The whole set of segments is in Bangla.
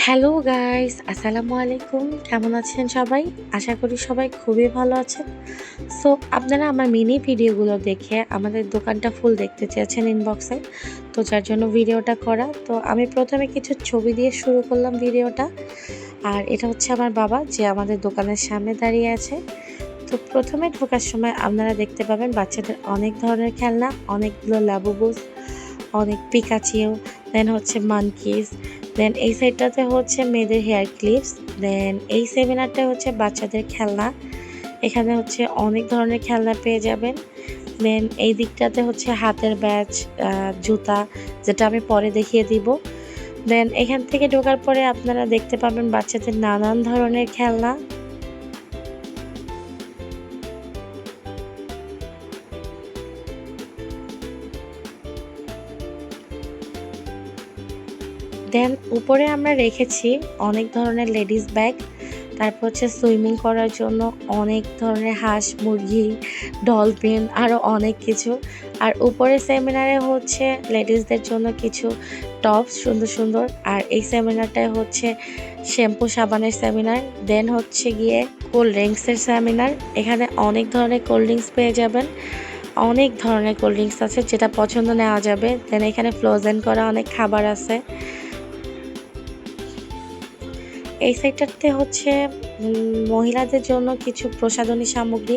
হ্যালো গাইস, আসসালামু আলাইকুম। কেমন আছেন সবাই? আশা করি সবাই খুবই ভালো আছেন। সো আপনারা আমার মিনি ভিডিওগুলো দেখে আমাদের দোকানটা ফুল দেখতে চেয়েছেন ইনবক্সে, তো যার জন্য ভিডিওটা করা। তো আমি প্রথমে কিছু ছবি দিয়ে শুরু করলাম ভিডিওটা। আর এটা হচ্ছে আমার বাবা, যে আমাদের দোকানের সামনে দাঁড়িয়ে আছে। তো প্রথমে ঢোকার সময় আপনারা দেখতে পাবেন বাচ্চাদের অনেক ধরনের খেলনা, অনেকগুলো লাবুবুস, অনেক পিকাচিও, দেন হচ্ছে মানকিস, দেন এই সাইডটাতে হচ্ছে মেয়েদের হেয়ার ক্লিপস, দেন এই সেমিনারটা হচ্ছে বাচ্চাদের খেলনা। এখানে হচ্ছে অনেক ধরনের খেলনা পেয়ে যাবেন। দেন এই দিকটাতে হচ্ছে হাতের ব্যাচ, জুতা, যেটা আমি পরে দেখিয়ে দিব। দেন এখান থেকে ঢোকার পরে আপনারা দেখতে পাবেন বাচ্চাদের নানান ধরনের খেলনা। দেন উপরে আমরা রেখেছি অনেক ধরনের লেডিস ব্যাগ, তারপর হচ্ছে সুইমিং করার জন্য অনেক ধরনের হাঁস, মুরগি, ডলফিন, আরও অনেক কিছু। আর উপরে সেমিনারে হচ্ছে লেডিসদের জন্য কিছু টপস সুন্দর সুন্দর। আর এই সেমিনারটায় হচ্ছে শ্যাম্পু সাবানের সেমিনার। দেন হচ্ছে গিয়ে কোল্ড ড্রিঙ্কসের সেমিনার। এখানে অনেক ধরনের কোল্ড ড্রিঙ্কস পেয়ে যাবেন, অনেক ধরনের কোল্ড ড্রিঙ্কস আছে, যেটা পছন্দ নেওয়া যাবে। দেন এখানে ফ্রোজেন করা অনেক খাবার আছে। এই সাইডটাতে হচ্ছে মহিলাদের জন্য কিছু প্রসাধনী সামগ্রী,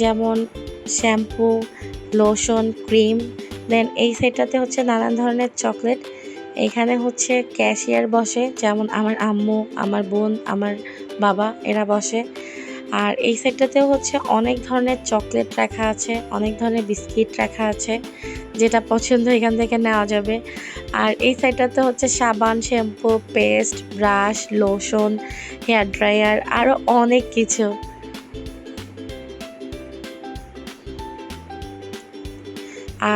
যেমন শ্যাম্পু, লোশন, ক্রিম। দেন এই সাইডটাতে হচ্ছে নানান ধরনের চকলেট। এখানে হচ্ছে ক্যাশিয়ার বসে, যেমন আমার আম্মু, আমার বোন, আমার বাবা, এরা বসে। আর এই সাইডটাতেও হচ্ছে অনেক ধরনের চকলেট রাখা আছে, অনেক ধরনের বিস্কিট রাখা আছে, যেটা পছন্দ এখান থেকে নেওয়া যাবে। আর এই সাইডটাতে হচ্ছে সাবান, shampoo, paste, brush, lotion, hair dryer, আরও অনেক কিছু।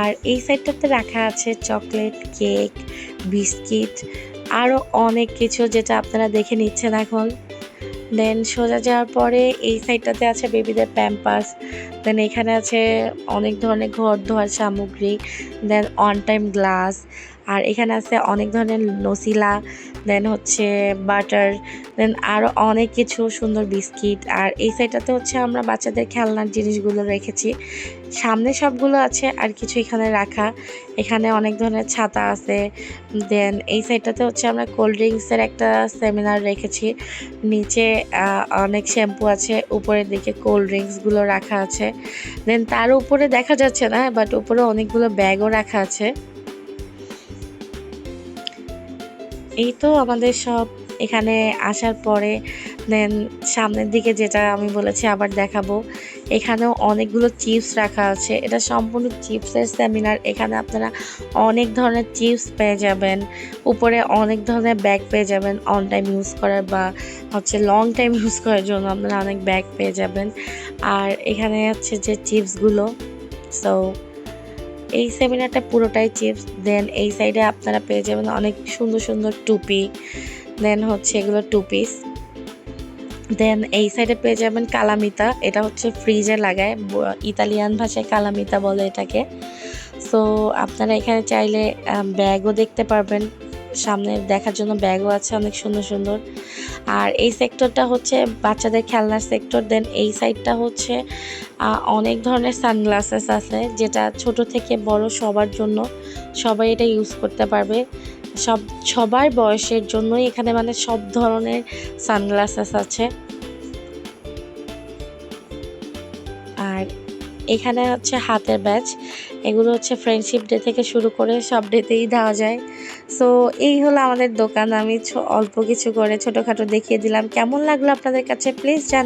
আর এই সাইডটাতে রাখা আছে চকলেট, কেক, বিস্কিট, আরও অনেক কিছু, যেটা আপনারা দেখে নিচ্ছেন এখন। দেন সোজা যাওয়ার পরে এই সাইডটাতে আছে বেবিদের প্যাম্পাস। দেন এখানে আছে অনেক ধরনের ঘর ধোয়ার সামগ্রী, দেন অন টাইম গ্লাস। আর এখানে আছে অনেক ধরনের নসিলা, দেন হচ্ছে বাটার, দেন আরও অনেক কিছু সুন্দর বিস্কিট। আর এই সাইডটাতে হচ্ছে আমরা বাচ্চাদের খেলনার জিনিসগুলো রেখেছি। সামনে সবগুলো আছে, আর কিছু এখানে রাখা। এখানে অনেক ধরনের ছাতা আছে। দেন এই সাইডটাতে হচ্ছে আমরা কোল্ড ড্রিঙ্কসের একটা সেমিনার রেখেছি। নিচে অনেক শ্যাম্পু আছে, উপরের দিকে কোল্ড ড্রিঙ্কসগুলো রাখা আছে। দেন তার উপরে দেখা যাচ্ছে না, বাট উপরে অনেকগুলো ব্যাগও রাখা আছে। এই তো আমাদের সব। এখানে আসার পরে দেন সামনের দিকে যেটা আমি বলেছি আবার দেখাবো, এখানেও অনেকগুলো চিপস রাখা আছে। এটা সম্পূর্ণ চিপসের সেমিনার। এখানে আপনারা অনেক ধরনের চিপস পেয়ে যাবেন, উপরে অনেক ধরনের ব্যাগ পেয়ে যাবেন অন টাইম ইউজ করার, বা হচ্ছে লং টাইম ইউজ করার জন্য আপনারা অনেক ব্যাগ পেয়ে যাবেন। আর এখানে হচ্ছে যে চিপসগুলো, সো এই সেমিনারটা পুরোটাই চিপস। দেন এই সাইডে আপনারা পেয়ে যাবেন অনেক সুন্দর সুন্দর টুপি, দেন হচ্ছে এগুলো টু পিস। দেন এই সাইডে পেয়ে যাবেন কালামিতা, এটা হচ্ছে ফ্রিজে লাগায়, ইতালিয়ান ভাষায় কালামিতা বলে এটাকে। সো আপনারা এখানে চাইলে ব্যাগও দেখতে পারবেন, সামনে দেখার জন্য ব্যাগও আছে অনেক সুন্দর সুন্দর। আর এই সেক্টরটা হচ্ছে বাচ্চাদের খেলনার সেক্টর। দেন এই সাইডটা হচ্ছে অনেক ধরনের সানগ্লাসেস আছে, যেটা ছোট থেকে বড় সবার জন্য, সবাই এটা ইউজ করতে পারবে। সবার বয়সের জন্যই এখানে মানে সব ধরনের সানগ্লাসেস আছে। আর এখানে হচ্ছে হাতের ব্যাচ, এগুলো হচ্ছে ফ্রেন্ডশিপ ডে থেকে শুরু করে সব ডেতেই দেওয়া যায়। সো এই হলো আমাদের দোকান। আমি অল্প কিছু করে ছোটোখাটো দেখিয়ে দিলাম। কেমন লাগলো আপনাদের কাছে প্লিজ জানান।